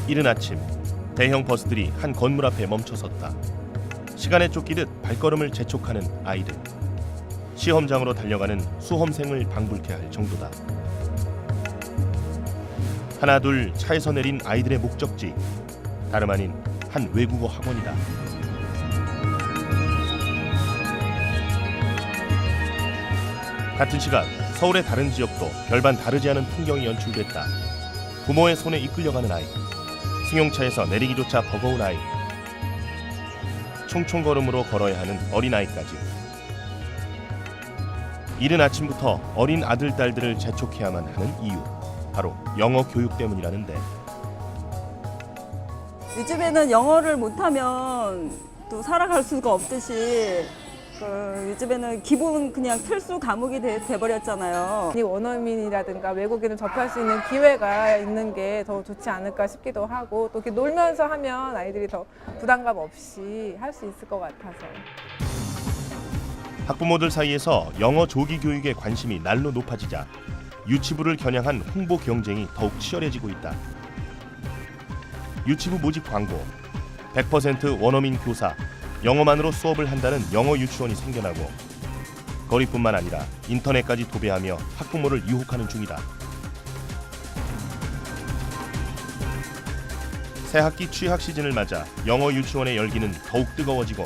이른 아침, 대형 버스들이 한 건물 앞에 멈춰섰다. 시간에 쫓기듯 발걸음을 재촉하는 아이들. 시험장으로 달려가는 수험생을 방불케 할 정도다. 하나 둘 차에서 내린 아이들의 목적지, 다름 아닌 한 외국어 학원이다. 같은 시각 서울의 다른 지역도 별반 다르지 않은 풍경이 연출됐다. 부모의 손에 이끌려가는 아이, 승용차에서 내리기조차 버거운 아이, 총총걸음으로 걸어야 하는 어린아이까지. 이른 아침부터 어린 아들, 딸들을 재촉해야만 하는 이유, 바로 영어 교육 때문이라는데, 요즘에는 영어를 못하면 또 살아갈 수가 없듯이 요즘에는 기본 그냥 필수 과목이 돼버렸잖아요. 이 원어민이라든가 외국인을 접할 수 있는 기회가 있는 게 더 좋지 않을까 싶기도 하고, 또 이렇게 놀면서 하면 아이들이 더 부담감 없이 할 수 있을 것 같아서. 학부모들 사이에서 영어 조기 교육에 관심이 날로 높아지자 유치부를 겨냥한 홍보 경쟁이 더욱 치열해지고 있다. 유치부 모집 광고, 100% 원어민 교사, 영어만으로 수업을 한다는 영어 유치원이 생겨나고, 거리뿐만 아니라 인터넷까지 도배하며 학부모를 유혹하는 중이다. 새학기 취학 시즌을 맞아 영어 유치원의 열기는 더욱 뜨거워지고,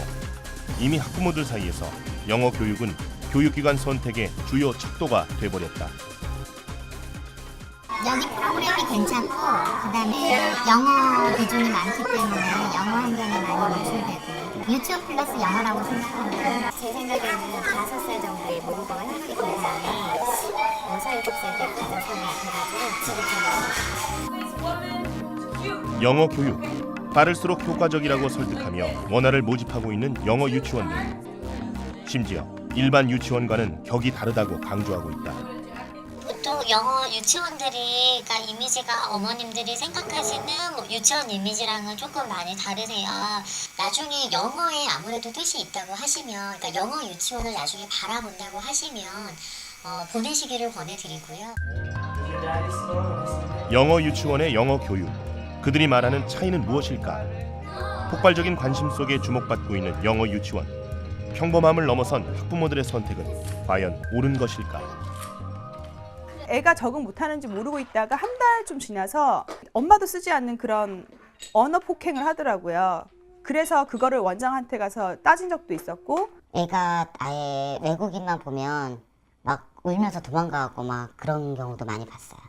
이미 학부모들 사이에서 영어 교육은 교육기관 선택의 주요 척도가 돼버렸다. 여기 프로그램이 괜찮고, 그다음에 영어 비중이 많기 때문에 영어 환경이 많이 노출되고, 유치원 플러스 영어라고 생각합니다. 제 생각에는 5살 정도의 모국어가 형성이 된 다음에 15살, 7살 때 가장 생각해가지고 지급하는. 영어 교육, 빠를수록 효과적이라고 설득하며 원화를 모집하고 있는 영어 유치원들. 심지어 일반 유치원과는 격이 다르다고 강조하고 있다. 보통 영어 유치원들이, 그러니까 이미지가 어머님들이 생각하시는 유치원 이미지랑은 조금 많이 다르세요. 나중에 영어에 아무래도 뜻이 있다고 하시면, 그러니까 영어 유치원을 나중에 바라본다고 하시면 보내시기를 권해드리고요. 영어 유치원의 영어 교육, 그들이 말하는 차이는 무엇일까? 폭발적인 관심 속에 주목받고 있는 영어 유치원. 평범함을 넘어선 학부모들의 선택은 과연 옳은 것일까? 애가 적응 못하는지 모르고 있다가 한 달 좀 지나서 엄마도 쓰지 않는 그런 언어 폭행을 하더라고요. 그래서 그거를 원장한테 가서 따진 적도 있었고. 애가 아예 외국인만 보면 막 울면서 도망가고 막 그런 경우도 많이 봤어요.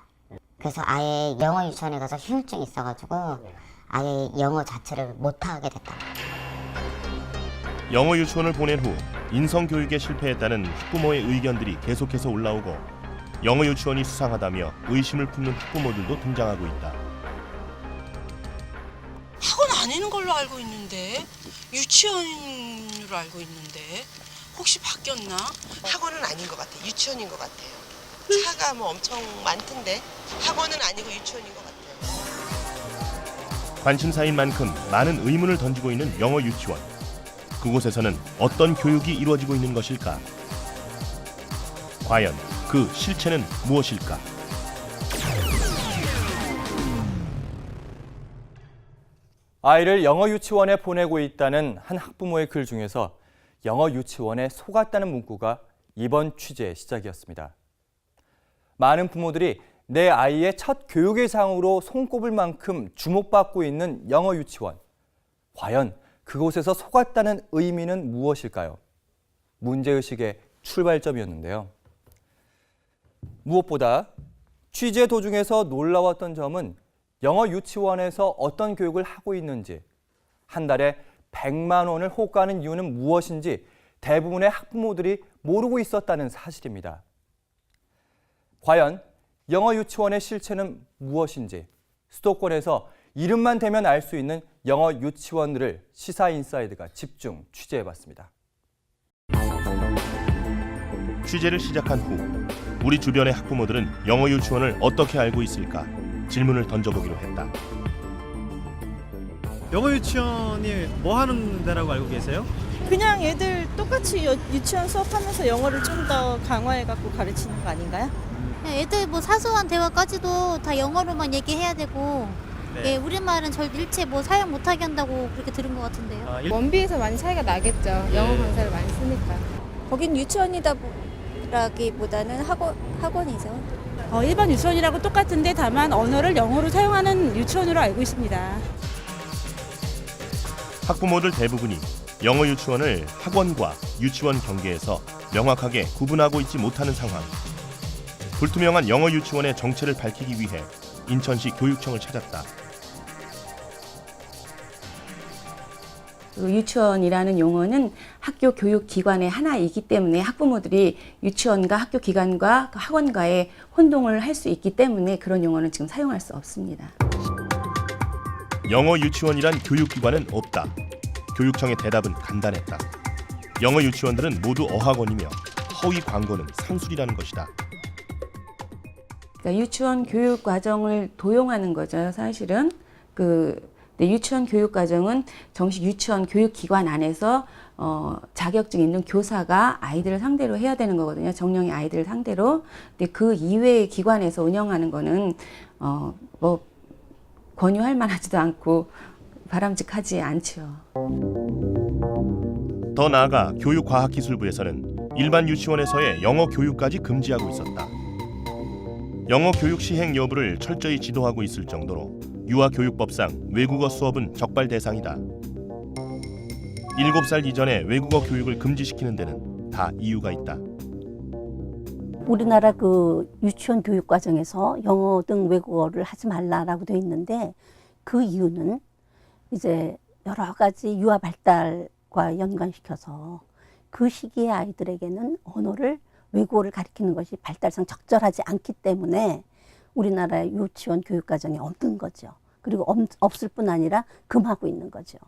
그래서 아예 영어 유치원에 가서 휴유증이 있어가지고 아예 영어 자체를 못하게 됐다. 영어 유치원을 보낸 후 인성교육에 실패했다는 학부모의 의견들이 계속해서 올라오고, 영어 유치원이 수상하다며 의심을 품는 학부모들도 등장하고 있다. 학원 아닌 걸로 알고 있는데, 유치원으로 알고 있는데 혹시 바뀌었나? 학원은 아닌 것 같아요. 유치원인 것 같아요. 차가 뭐 엄청 많던데 학원은 아니고 유치원인 것 같아요. 관심사인 만큼 많은 의문을 던지고 있는 영어 유치원. 그곳에서는 어떤 교육이 이루어지고 있는 것일까? 과연 그 실체는 무엇일까? 아이를 영어 유치원에 보내고 있다는 한 학부모의 글 중에서 영어 유치원에 속았다는 문구가 이번 취재의 시작이었습니다. 많은 부모들이 내 아이의 첫 교육의 장으로 손꼽을 만큼 주목받고 있는 영어 유치원. 과연 그곳에서 속았다는 의미는 무엇일까요? 문제의식의 출발점이었는데요. 무엇보다 취재 도중에서 놀라웠던 점은 영어 유치원에서 어떤 교육을 하고 있는지, 한 달에 100만 원을 호가하는 이유는 무엇인지 대부분의 학부모들이 모르고 있었다는 사실입니다. 과연 영어 유치원의 실체는 무엇인지, 수도권에서 이름만 대면 알 수 있는 영어 유치원들을 시사인사이드가 집중 취재해봤습니다. 취재를 시작한 후 우리 주변의 학부모들은 영어 유치원을 어떻게 알고 있을까? 질문을 던져보기로 했다. 영어 유치원이 뭐 하는 데라고 알고 계세요? 그냥 애들 똑같이 유치원 수업하면서 영어를 좀 더 강화해갖고 가르치는 거 아닌가요? 애들 뭐 사소한 대화까지도 다 영어로만 얘기해야 되고 네. 예, 우리말은 절 일체 뭐 사용 못하게 한다고 그렇게 들은 것 같은데요. 아, 원비에서 많이 차이가 나겠죠. 영어 강사를 많이 쓰니까. 거긴 유치원이다라기보다는 학원이죠. 일반 유치원이라고 똑같은데 다만 언어를 영어로 사용하는 유치원으로 알고 있습니다. 학부모들 대부분이 영어 유치원을 학원과 유치원 경계에서 명확하게 구분하고 있지 못하는 상황. 불투명한 영어 유치원의 정체를 밝히기 위해 인천시 교육청을 찾았다. 유치원이라는 용어는 학교 교육기관의 하나이기 때문에 학부모들이 유치원과 학교 기관과 학원과의 혼동을 할 수 있기 때문에 그런 용어는 지금 사용할 수 없습니다. 영어 유치원이란 교육기관은 없다. 교육청의 대답은 간단했다. 영어 유치원들은 모두 어학원이며 허위 광고는 상술이라는 것이다. 그러니까 유치원 교육 과정을 도용하는 거죠. 사실은 유치원 교육 과정은 정식 유치원 교육기관 안에서 자격증 있는 교사가 아이들을 상대로 해야 되는 거거든요. 정령의 아이들을 상대로. 근데 그 이외의 기관에서 운영하는 거는 뭐 권유할 만하지도 않고 바람직하지 않죠. 더 나아가 교육과학기술부에서는 일반 유치원에서의 영어 교육까지 금지하고 있었다. 영어 교육 시행 여부를 철저히 지도하고 있을 정도로 유아교육법상 외국어 수업은 적발 대상이다. 7살 이전에 외국어 교육을 금지시키는 데는 다 이유가 있다. 우리나라 그 유치원 교육 과정에서 영어 등 외국어를 하지 말라라고 되어 있는데 그 이유는 이제 여러 가지 유아 발달과 연관시켜서 그 시기의 아이들에게는 언어를 외국어를 가르치는 것이 발달상 적절하지 않기 때문에 우리나라의 유치원 교육 과정에 없는 거죠. 그리고 없을 뿐 아니라 금하고 있는 거죠.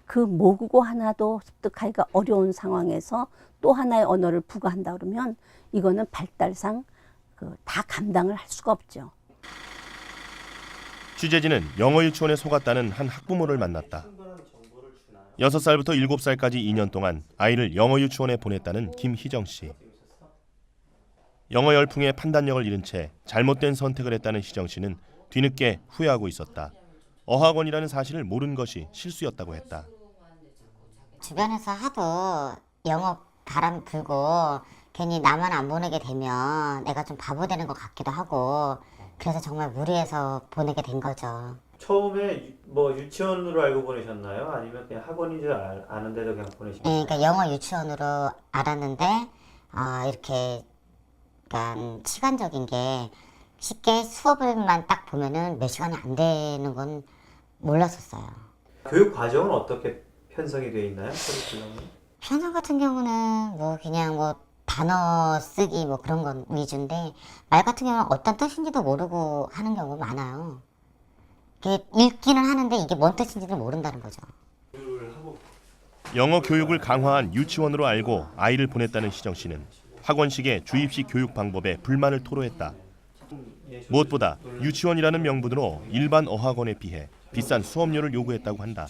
그 모국어 하나도 습득하기가 어려운 상황에서 또 하나의 언어를 부과한다 그러면 이거는 발달상 다 감당을 할 수가 없죠. 취재진은 영어 유치원에 속았다는 한 학부모를 만났다. 6살부터 7살까지 2년 동안 아이를 영어 유치원에 보냈다는 김희정 씨. 영어 열풍에 판단력을 잃은 채 잘못된 선택을 했다는 희정 씨는 뒤늦게 후회하고 있었다. 어학원이라는 사실을 모른 것이 실수였다고 했다. 주변에서 하도 영어 바람 불고 괜히 나만 안 보내게 되면 내가 좀 바보 되는 것 같기도 하고 그래서 정말 무리해서 보내게 된 거죠. 처음에 뭐 유치원으로 알고 보내셨나요? 아니면 그냥 학원인 줄 아는데도 그냥 보내신 거예요? 그러니까 영어 유치원으로 알았는데 이렇게 약간 시간적인 게 쉽게 수업을만 딱 보면은 몇 시간이 안 되는 건 몰랐었어요. 교육 과정은 어떻게 편성이 되어 있나요? 커리큘럼은? 편성 같은 경우는 뭐 그냥 뭐 단어 쓰기 뭐 그런 건 위주인데 말 같은 경우는 어떤 뜻인지도 모르고 하는 경우가 많아요. 이게 읽기는 하는데 이게 뭔 뜻인지를 모른다는 거죠. 영어 교육을 강화한 유치원으로 알고 아이를 보냈다는 희정 씨는 학원식의 주입식 교육 방법에 불만을 토로했다. 무엇보다 유치원이라는 명분으로 일반 어학원에 비해 비싼 수업료를 요구했다고 한다.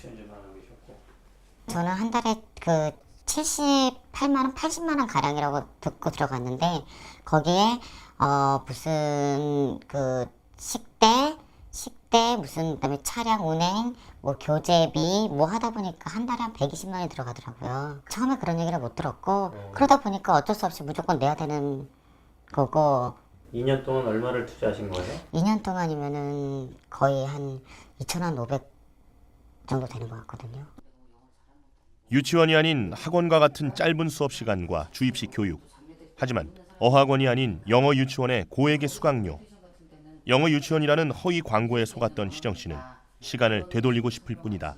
저는 한 달에 그 78만 원, 80만 원 가량이라고 듣고 들어갔는데 거기에 무슨 그 식대 무슨 그다음에 차량 운행, 뭐 교재비 뭐 하다 보니까 한 달에 한 120만 원이 들어가더라고요. 처음에 그런 얘기를 못 들었고 그러다 보니까 어쩔 수 없이 무조건 내야 되는 거고. 2년 동안 얼마를 투자하신 거예요? 2년 동안이면은 거의 한 2,500 정도 되는 것 같거든요. 유치원이 아닌 학원과 같은 짧은 수업 시간과 주입식 교육. 하지만 어학원이 아닌 영어 유치원의 고액의 수강료. 영어 유치원이라는 허위 광고에 속았던 희정 씨는 시간을 되돌리고 싶을 뿐이다.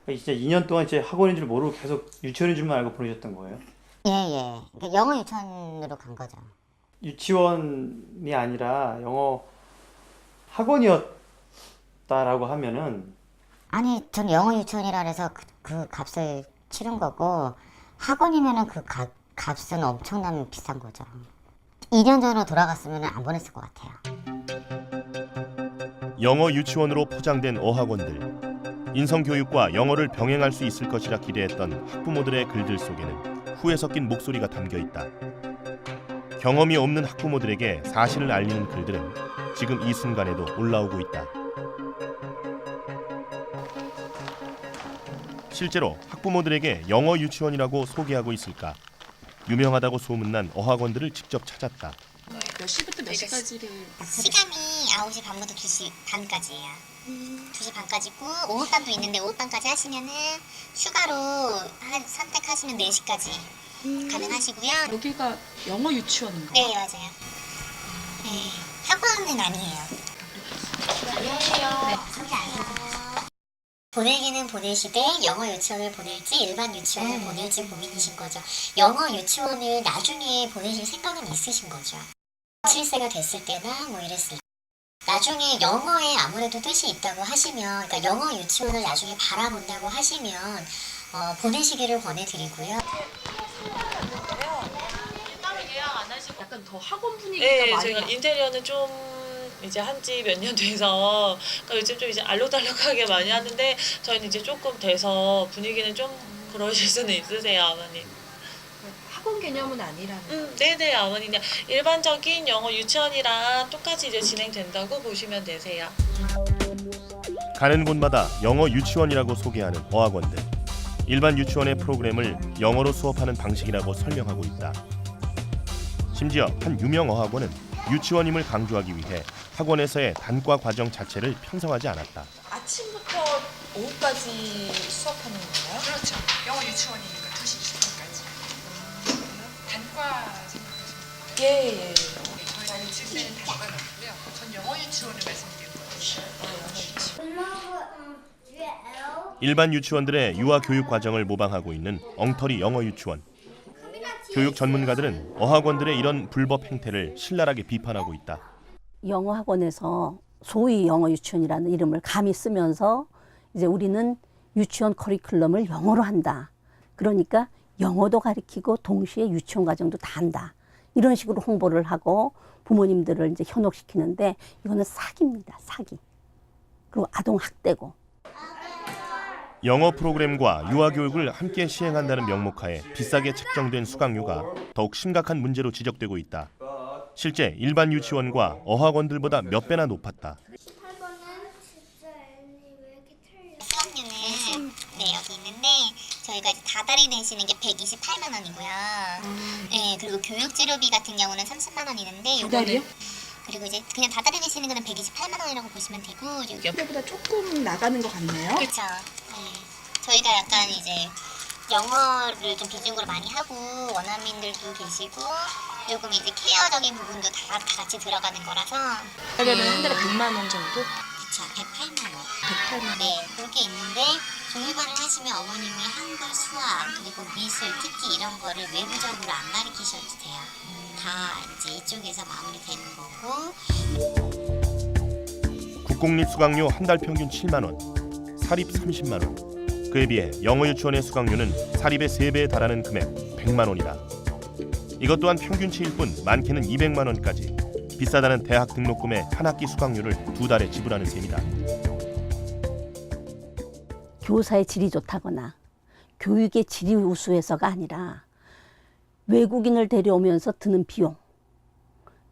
진짜 2년 동안 제 학원인 줄 모르고 계속 유치원인 줄만 알고 보내셨던 거예요? 예. 그러니까 영어 유치원으로 간 거죠. 유치원이 아니라 영어 학원이었다라고 하면은 아니 전 영어 유치원이라 해서 그 값을 치른 거고 학원이면은 그 값은 엄청나게 비싼 거죠. 2년 전으로 돌아갔으면 안 보냈을 것 같아요. 영어 유치원으로 포장된 어학원들. 인성교육과 영어를 병행할 수 있을 것이라 기대했던 학부모들의 글들 속에는 후회 섞인 목소리가 담겨 있다. 경험이 없는 학부모들에게 사실을 알리는 글들은 지금 이 순간에도 올라오고 있다. 실제로 학부모들에게 영어 유치원이라고 소개하고 있을까? 유명하다고 소문난 어학원들을 직접 찾았다. 몇 시부터 몇 시까지를? 시간이 9시 반부터 2시 반까지예요. 2시 반까지고 오후반도 있는데 오후반까지 하시면은 휴가로 선택하시면 4시까지 가능하시고요. 여기가 영어 유치원인가요? 네, 맞아요. 네, 학원은 아니에요. 보내기는 보내시되 영어 유치원을 보낼지 일반 유치원을 보낼지 고민이신 거죠. 영어 유치원을 나중에 보내실 생각은 있으신 거죠. 7세가 됐을 때나 뭐 이랬을 때. 나중에 영어에 아무래도 뜻이 있다고 하시면, 그러니까 영어 유치원을 나중에 바라본다고 하시면 보내시기를 권해드리고요. 약간 더 학원 분위기가 네, 많이 저희가 인테리어는 좀 이제 한지 몇 년 돼서 그러니까 요즘 좀 이제 알록달록하게 많이 하는데 저희는 이제 조금 돼서 분위기는 좀 그러실 수는 있으세요, 어머니. 학원 개념은 아니라는. 네네, 어머니. 그냥 일반적인 영어 유치원이랑 똑같이 이제 진행된다고 보시면 되세요. 가는 곳마다 영어 유치원이라고 소개하는 어학원들. 일반 유치원의 프로그램을 영어로 수업하는 방식이라고 설명하고 있다. 심지어 한 유명 어학원은 유치원임을 강조하기 위해 학원에서의 단과 과정 자체를 편성하지 않았다. 아침부터 오후까지 수업하는 건가요? 그렇죠. 영어 유치원이니까 2시 20분까지. 단과 생각하시는 거예요? 예. 저희는 7세는 단과는 없고요. 전 영어 유치원을 말씀드리는 거예요. 일반 유치원들의 유아 교육 과정을 모방하고 있는 엉터리 영어 유치원. 교육 전문가들은 어학원들의 이런 불법 행태를 신랄하게 비판하고 있다. 영어 학원에서 소위 영어 유치원이라는 이름을 감히 쓰면서 이제 우리는 유치원 커리큘럼을 영어로 한다. 그러니까 영어도 가르치고 동시에 유치원 과정도 다 한다. 이런 식으로 홍보를 하고 부모님들을 이제 현혹시키는데 이거는 사기입니다. 사기. 그리고 아동 학대고. 영어 프로그램과 유아 교육을 함께 시행한다는 명목하에 비싸게 책정된 수강료가 더욱 심각한 문제로 지적되고 있다. 실제 일반 유치원과 어학원들보다 몇 배나 높았다. 수강료는 네, 여기 있는데 저희가 이제 다달이 내시는 게 128만 원이고요. 네, 그리고 교육지료비 같은 경우는 30만 원 있는데 다달이요? 그리고 이제 그냥 다달이 내시는 거는 128만 원이라고 보시면 되고 그때보다 조금 나가는 것 같네요. 그렇죠. 네. 저희가 약간 이제 영어를 좀 비중으로 많이 하고 원어민들도 계시고 조금 이제 케어적인 부분도 다 같이 들어가는 거라서 그러면 한 달에 100만 원 정도? 그쵸, 108만 원. 108만 원. 네, 그렇게 있는데 종일반을 하시면 어머님이 한글, 수학, 그리고 미술, 특기 이런 거를 외부적으로 안 가르치셔도 돼요. 다 이제 이쪽에서 마무리되는 거고. 국공립 수강료 한 달 평균 7만 원, 사립 30만 원. 그에 비해 영어 유치원의 수강료는 사립의 3배에 달하는 금액 100만 원이다. 이것 또한 평균치일 뿐 많게는 200만 원까지 비싸다는 대학 등록금의 한 학기 수강료를 2달에 지불하는 셈이다. 교사의 질이 좋다거나 교육의 질이 우수해서가 아니라 외국인을 데려오면서 드는 비용,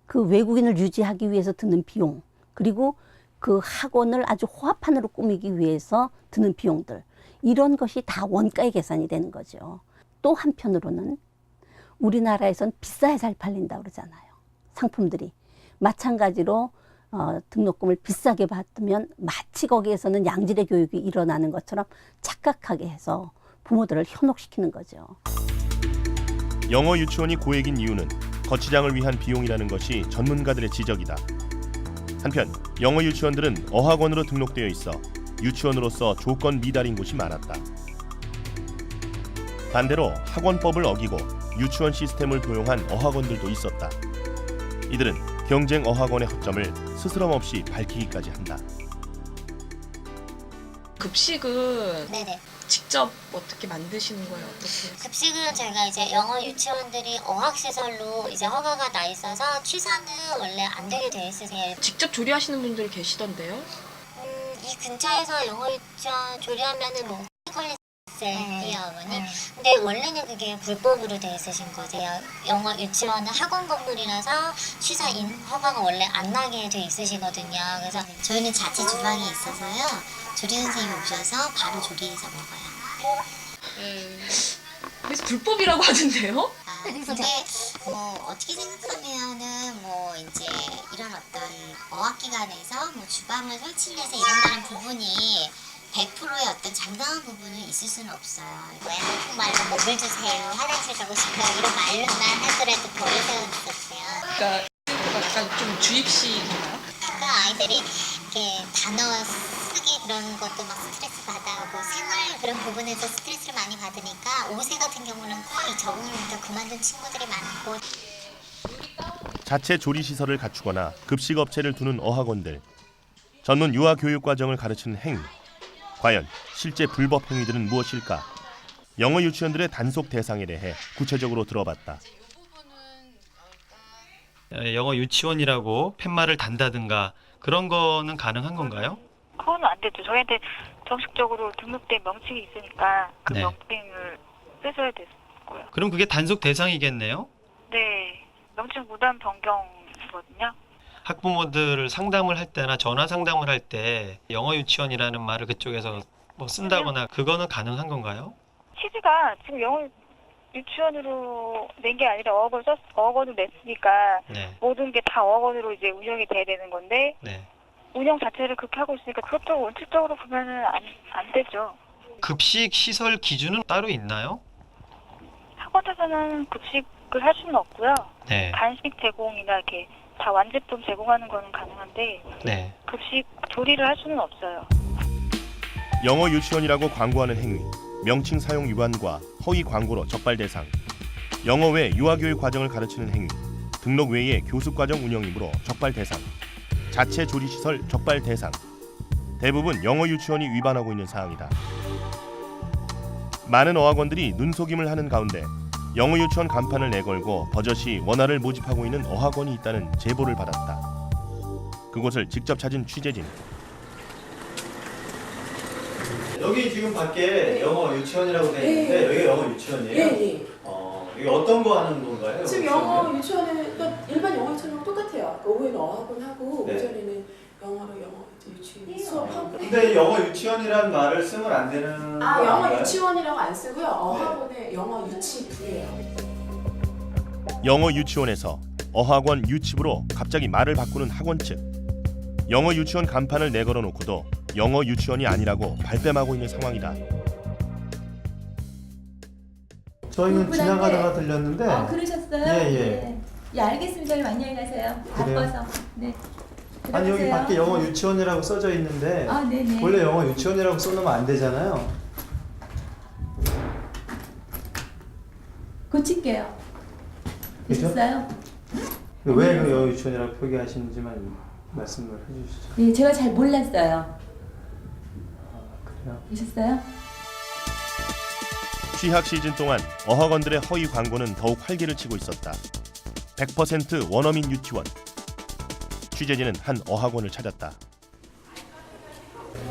그 외국인을 유지하기 위해서 드는 비용, 그리고 그 학원을 아주 호화판으로 꾸미기 위해서 드는 비용들, 이런 것이 다 원가에 계산이 되는 거죠. 또 한편으로는 우리나라에선 비싸야 잘 팔린다고 그러잖아요. 상품들이. 마찬가지로 등록금을 비싸게 받으면 마치 거기에서는 양질의 교육이 일어나는 것처럼 착각하게 해서 부모들을 현혹시키는 거죠. 영어 유치원이 고액인 이유는 거치장을 위한 비용이라는 것이 전문가들의 지적이다. 한편 영어 유치원들은 어학원으로 등록되어 있어 유치원으로서 조건 미달인 곳이 많았다. 반대로 학원법을 어기고 유치원 시스템을 도용한 어학원들도 있었다. 이들은 경쟁 어학원의 허점을 스스럼 없이 밝히기까지 한다. 급식은 네네. 직접 어떻게 만드시는 거예요? 어떻게? 급식은 저희가 이제 영어 유치원들이 어학시설로 이제 허가가 나 있어서 취사는 원래 안 되게 돼 있으세요. 직접 조리하시는 분들 계시던데요? 이 근처에서 영어 유치원 조리하면은 뭐 걸렸어요, 어머니. 근데 원래는 그게 불법으로 돼 있으신 거세요. 영어 유치원은 학원 건물이라서 취사인 허가가 원래 안 나게 돼 있으시거든요. 그래서 저희는 자체 주방이 있어서요. 조리 선생님이 오셔서 바로 조리해서 먹어요. 그래서 불법이라고 하던데요? 근데 뭐 어떻게 생각하면은 뭐 이제 이런 어떤 어학기관에서 뭐 주방을 설치해서 이런다는 부분이 100%의 어떤 정당한 부분은 있을 수는 없어요. 왜 한국말로 물 주세요, 화장실 가고 싶어요 이런 말로만 하더라도 버릇을 있었어요. 그러니까 약간 좀 주입식인가요? 그러니까 아이들이 이렇게 단어 쓰기 그런 것도 막 스트레스 받아오고 생활 그런 부분에서 스트레스를 많이 받으니까 5세 같은 경우는 거의 적응을 못하고 그만둔 친구들이 많고. 자체 조리 시설을 갖추거나 급식 업체를 두는 어학원들, 전문 유아 교육 과정을 가르치는 행위. 과연 실제 불법 행위들은 무엇일까? 영어 유치원들의 단속 대상에 대해 구체적으로 들어봤다. 영어 유치원이라고 팻말을 단다든가 그런 거는 가능한 건가요? 그건 안 되죠. 저희한테 정식적으로 등록된 명칭이 있으니까 그 네. 명칭을 쓰셔야 되고요. 그럼 그게 단속 대상이겠네요? 네, 명칭 무단 변경이거든요. 학부모들 상담을 할 때나 전화 상담을 할 때 영어 유치원이라는 말을 그쪽에서 뭐 쓴다거나 그거는 가능한 건가요? 취지가 지금 영어 유치원으로 낸 게 아니라 어학원을 냈으니까 네. 모든 게 다 어학원으로 이제 운영이 돼야 되는 건데 네. 운영 자체를 그렇게 하고 있으니까 그것도 원칙적으로 보면은 안 되죠. 급식 시설 기준은 따로 있나요? 학원에서는 급식을 할 수는 없고요. 네. 간식 제공이나 이렇게 다 완제품 제공하는 거는 가능한데 네. 급식 조리를 할 수는 없어요. 영어 유치원이라고 광고하는 행위, 명칭 사용 위반과 허위 광고로 적발 대상, 영어 외 유아교육 과정을 가르치는 행위, 등록 외의 교습 과정 운영이므로 적발 대상, 자체 조리 시설 적발 대상. 대부분 영어 유치원이 위반하고 있는 사항이다. 많은 어학원들이 눈속임을 하는 가운데 영어 유치원 간판을 내걸고 버젓이 원화를 모집하고 있는 어학원이 있다는 제보를 받았다. 그곳을 직접 찾은 취재진. 여기 지금 밖에 영어 유치원이라고 돼 있는데 네. 여기 영어 유치원이에요? 네. 이게 어떤 거 하는 건가요? 지금 영어 유치원은 또 일반 영어 유치원이랑 똑같아요. 그 오후에는 어학원 하고 네. 오전에는 영어로 영어 유치원 수업하고. 근데 영어 유치원이란 말을 쓰면 안 되는 거 영어 아닌가요? 유치원이라고 안 쓰고요. 어학원에 영어 유치부예요. 영어 유치원에서 어학원 유치부로 갑자기 말을 바꾸는 학원 측. 영어 유치원 간판을 내걸어 놓고도 영어 유치원이 아니라고 발뺌하고 있는 상황이다. 저희는 지나가다가 들렸는데. 그러셨어요? 예. 예, 알겠습니다. 그럼 안녕히 가세요. 그래요? 바빠서. 네. 아니 여기 들어가세요. 밖에 영어 유치원이라고 써져 있는데 네네. 원래 영어 유치원이라고 써놓으면 안 되잖아요. 고칠게요. 그죠? 되셨어요? 왜 그 영어 유치원이라고 표기하시는지만 말씀을 해주시죠. 네, 제가 잘 몰랐어요. 그래요? 되셨어요? 취학 시즌 동안 어학원들의 허위 광고는 더욱 활기를 치고 있었다. 100% 원어민 유치원. 취재진은 한 어학원을 찾았다.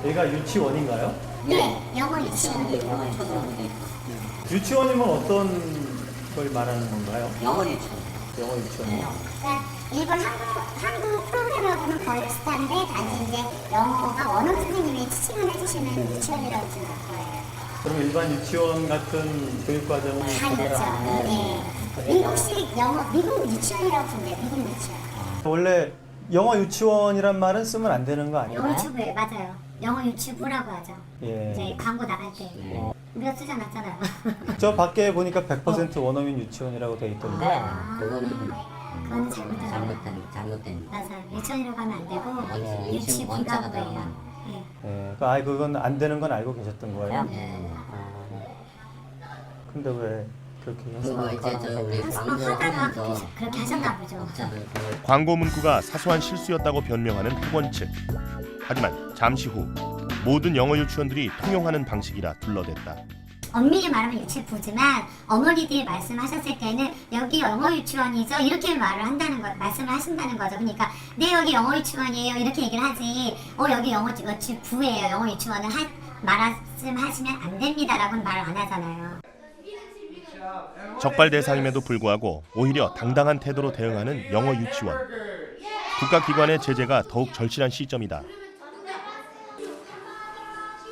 얘가 유치원인가요? 네, 영어 유치원이에요. 유치원이면 어떤 걸 말하는 건가요? 영어 유치원. 영어 유치원이요? 그러니까 일본 한국 프로그램을 보면 거의 비슷한데 단지 이제 영어가 언어 선생님이 지칭을 해주시는 유치원이라고 생각할 거예요. 그럼 일반 유치원 같은 교육 과정은 아니죠. 네. 미국식 영어, 미국 유치원이라고 부르는데 미국 유치원. 원래 영어 유치원이란 말은 쓰면 안 되는 거 아니에요? 영어 유치부에 맞아요. 영어 유치부라고 하죠. 예. 이제 광고 나갈 때 우리가 쓰지 않았잖아요. 저 밖에 보니까 100% 원어민 유치원이라고 돼 있던데. 그건 잘못된. 맞아요. 유치원이라고 하면 안 되고 유치부라고 해요. 예. 그건 안 되는 건 알고 계셨던 거예요? 근데 왜 그렇게 하다가 그렇게 하셨나 보죠. 광고 문구가 사소한 실수였다고 변명하는 학원 측. 하지만 잠시 후 모든 영어 유치원들이 통용하는 방식이라 둘러댔다. 엄밀히 말하면 유치부지만 어머니들이 말씀하셨을 때는 여기 영어 유치원이죠 이렇게 말씀을 하신다는 거죠. 그러니까 네 여기 영어 유치원이에요 이렇게 얘기를 하지 여기 영어 유치부예요 영어 유치원을 말씀하시면 안 됩니다라고는 말을 안 하잖아요. 적발 대상임에도 불구하고 오히려 당당한 태도로 대응하는 영어 유치원. 국가기관의 제재가 더욱 절실한 시점이다.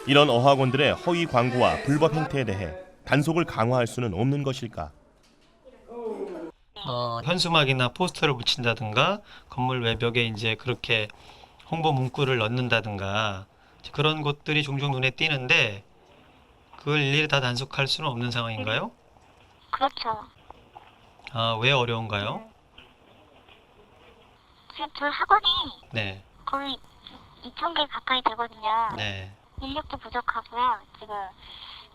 이런 어학원들의 허위 광고와 불법 행태에 대해 단속을 강화할 수는 없는 것일까? 현수막이나 포스터를 붙인다든가 건물 외벽에 이제 그렇게 홍보 문구를 넣는다든가 그런 것들이 종종 눈에 띄는데 그걸 일일이 다 단속할 수는 없는 상황인가요? 그렇죠. 아, 왜 어려운가요? 지금 저희 학원이 네. 거의 2,000개 가까이 되거든요. 네. 인력도 부족하고요. 지금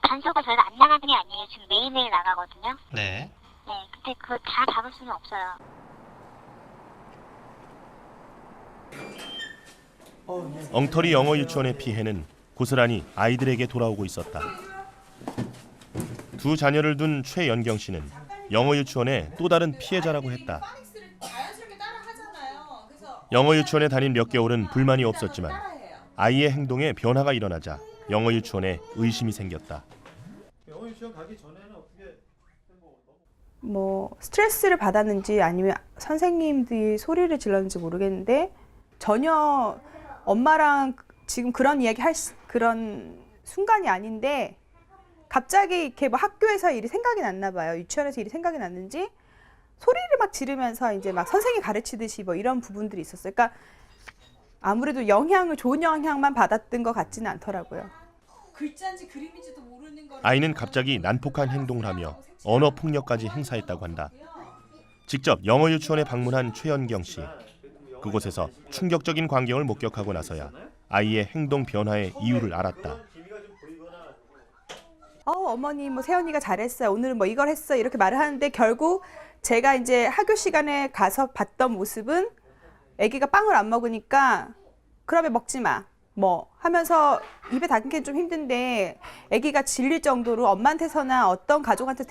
단속을 저희가 안 나가는 게 아니에요. 지금 매일매일 나가거든요. 네. 네, 근데 그거 다 잡을 수는 없어요. 엉터리 영어 유치원의 피해는 고스란히 아이들에게 돌아오고 있었다. 두 자녀를 둔 최연경 씨는 영어 유치원의 또 다른 피해자라고 했다. 영어 유치원에 다닌 몇 개월은 불만이 없었지만 아이의 행동에 변화가 일어나자 영어 유치원에 의심이 생겼다. 영어 유치원 가기 전에는 어떻게 뭐 스트레스를 받았는지 아니면 선생님들이 소리를 질렀는지 모르겠는데 전혀 엄마랑 지금 그런 이야기 할 그런 순간이 아닌데 갑자기 이렇게 뭐 학교에서 일이 생각이 났나 봐요. 유치원에서 일이 생각이 났는지 소리를 막 지르면서 이제 막 선생님이 가르치듯이 뭐 이런 부분들이 있었어요. 그러니까 아무래도 좋은 영향만 받았던 것 같지는 않더라고요. 글자인지 그림인지도 모르는 거. 아이는 갑자기 난폭한 행동을 하며 언어 폭력까지 행사했다고 한다. 직접 영어 유치원에 방문한 최연경 씨. 그곳에서 충격적인 광경을 목격하고 나서야 아이의 행동 변화의 이유를 알았다. 어머니 뭐 세연이가 잘했어요. 오늘은 뭐 이걸 했어. 이렇게 말을 하는데 결국 제가 이제 학교 시간에 가서 봤던 모습은 아기가 빵을 안 먹으니까 그러면 먹지 마. 뭐 하면서 입에 담기 좀 힘든데 아기가 질릴 정도로 엄마한테서나 어떤 가족한테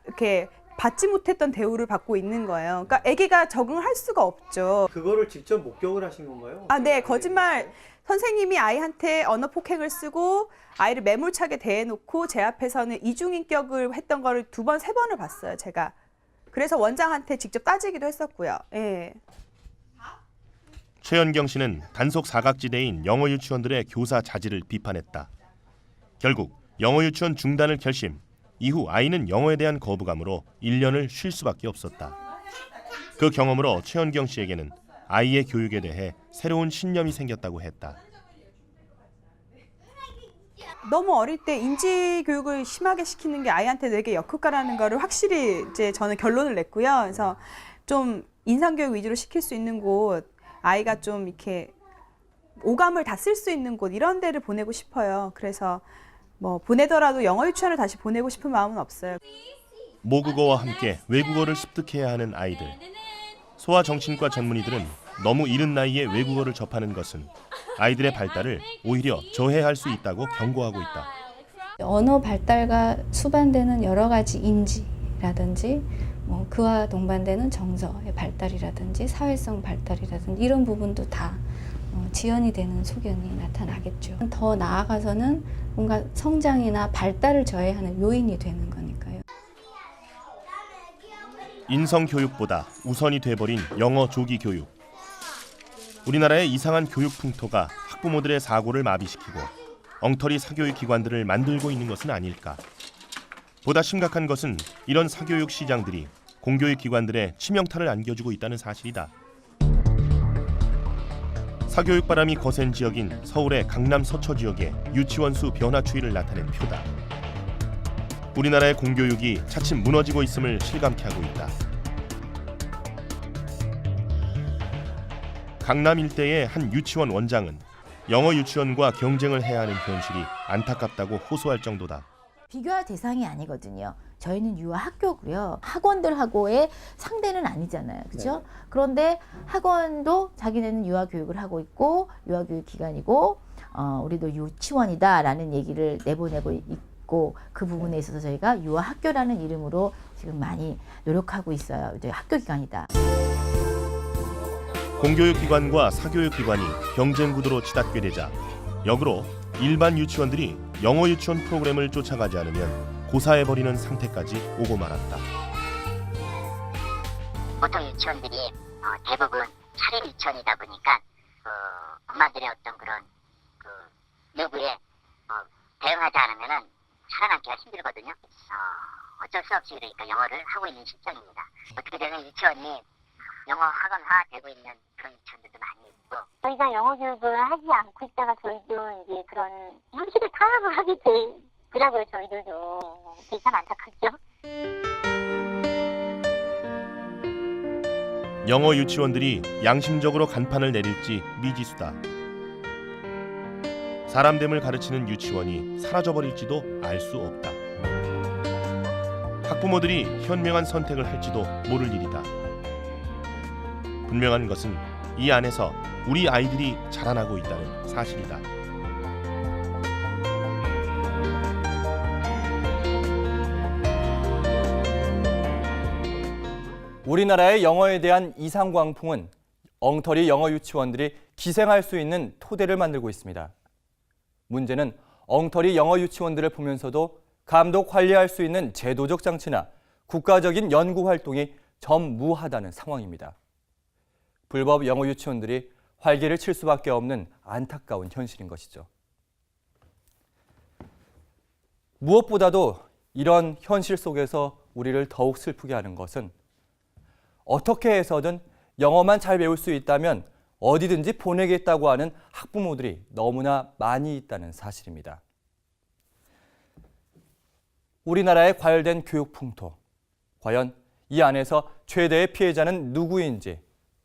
이렇게 받지 못했던 대우를 받고 있는 거예요. 그러니까 아기가 적응을 할 수가 없죠. 그거를 직접 목격을 하신 건가요? 아, 네. 거짓말. 선생님이 아이한테 언어 폭행을 쓰고 아이를 매몰차게 대해놓고 제 앞에서는 이중인격을 했던 거를 2번, 3번을 봤어요, 제가. 그래서 원장한테 직접 따지기도 했었고요. 예. 최연경 씨는 단속 사각지대인 영어 유치원들의 교사 자질을 비판했다. 결국 영어 유치원 중단을 결심. 이후 아이는 영어에 대한 거부감으로 1년을 쉴 수밖에 없었다. 그 경험으로 최연경 씨에게는 아이의 교육에 대해 새로운 신념이 생겼다고 했다. 너무 어릴 때 인지 교육을 심하게 시키는 게 아이한테 되게 역효과라는 거를 확실히 이제 저는 결론을 냈고요. 그래서 좀 인상 교육 위주로 시킬 수 있는 곳, 아이가 좀 이렇게 오감을 다 쓸 수 있는 곳 이런 데를 보내고 싶어요. 그래서 뭐 보내더라도 영어 유치원을 다시 보내고 싶은 마음은 없어요. 모국어와 함께 외국어를 습득해야 하는 아이들. 소아정신과 전문의들은 너무 이른 나이에 외국어를 접하는 것은 아이들의 발달을 오히려 저해할 수 있다고 경고하고 있다. 언어 발달과 수반되는 여러 가지 인지라든지 뭐 그와 동반되는 정서의 발달이라든지 사회성 발달이라든지 이런 부분도 다 지연이 되는 소견이 나타나겠죠. 더 나아가서는 뭔가 성장이나 발달을 저해하는 요인이 되는 거니까요. 인성교육보다 우선이 돼버린 영어 조기 교육. 우리나라의 이상한 교육 풍토가 학부모들의 사고를 마비시키고 엉터리 사교육 기관들을 만들고 있는 것은 아닐까. 보다 심각한 것은 이런 사교육 시장들이 공교육 기관들의 치명타를 안겨주고 있다는 사실이다. 사교육 바람이 거센 지역인 서울의 강남 서초 지역의 유치원 수 변화 추이를 나타낸 표다. 우리나라의 공교육이 차츰 무너지고 있음을 실감케 하고 있다. 강남 일대의 한 유치원 원장은 영어 유치원과 경쟁을 해야 하는 현실이 안타깝다고 호소할 정도다. 비교할 대상이 아니거든요. 저희는 유아 학교고요. 학원들하고의 상대는 아니잖아요. 그렇죠? 네. 그런데 학원도 자기네는 유아 교육을 하고 있고 유아 교육 기관이고 우리도 유치원이다라는 얘기를 내보내고 있고 그 부분에 있어서 저희가 유아 학교라는 이름으로 지금 많이 노력하고 있어요. 저희 학교 기관이다. 공교육 기관과 사교육 기관이 경쟁 구도로 치닫게 되자 역으로 일반 유치원들이 영어 유치원 프로그램을 쫓아가지 않으면 고사해버리는 상태까지 오고 말았다. 보통 유치원들이 대부분 사립 유치원이다 보니까 엄마들의 어떤 그런 요구에 대응하지 않으면은 살아남기가 힘들거든요. 어쩔 수 없이 그러니까 영어를 하고 있는 실정입니다. 어떻게 되면 유치원이 영어 학원화 되고 있는 그런 유치원들도 많이 있고 저희가 영어 교육을 하지 않고 있다가 저희도 이제 그런 현실을 타협을 하게 되더라고요. 저희들도 그게 참 안타깝죠. 영어 유치원들이 양심적으로 간판을 내릴지 미지수다. 사람됨을 가르치는 유치원이 사라져버릴지도 알 수 없다. 학부모들이 현명한 선택을 할지도 모를 일이다. 분명한 것은 이 안에서 우리 아이들이 자라나고 있다는 사실이다. 우리나라의 영어에 대한 이상 광풍은 엉터리 영어 유치원들이 기생할 수 있는 토대를 만들고 있습니다. 문제는 엉터리 영어 유치원들을 보면서도 감독 관리할 수 있는 제도적 장치나 국가적인 연구 활동이 전무하다는 상황입니다. 불법 영어 유치원들이 활개를 칠 수밖에 없는 안타까운 현실인 것이죠. 무엇보다도 이런 현실 속에서 우리를 더욱 슬프게 하는 것은 어떻게 해서든 영어만 잘 배울 수 있다면 어디든지 보내겠다고 하는 학부모들이 너무나 많이 있다는 사실입니다. 우리나라의 과열된 교육 풍토, 과연 이 안에서 최대의 피해자는 누구인지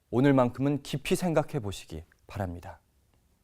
오늘만큼은 깊이 생각해 보시기 바랍니다.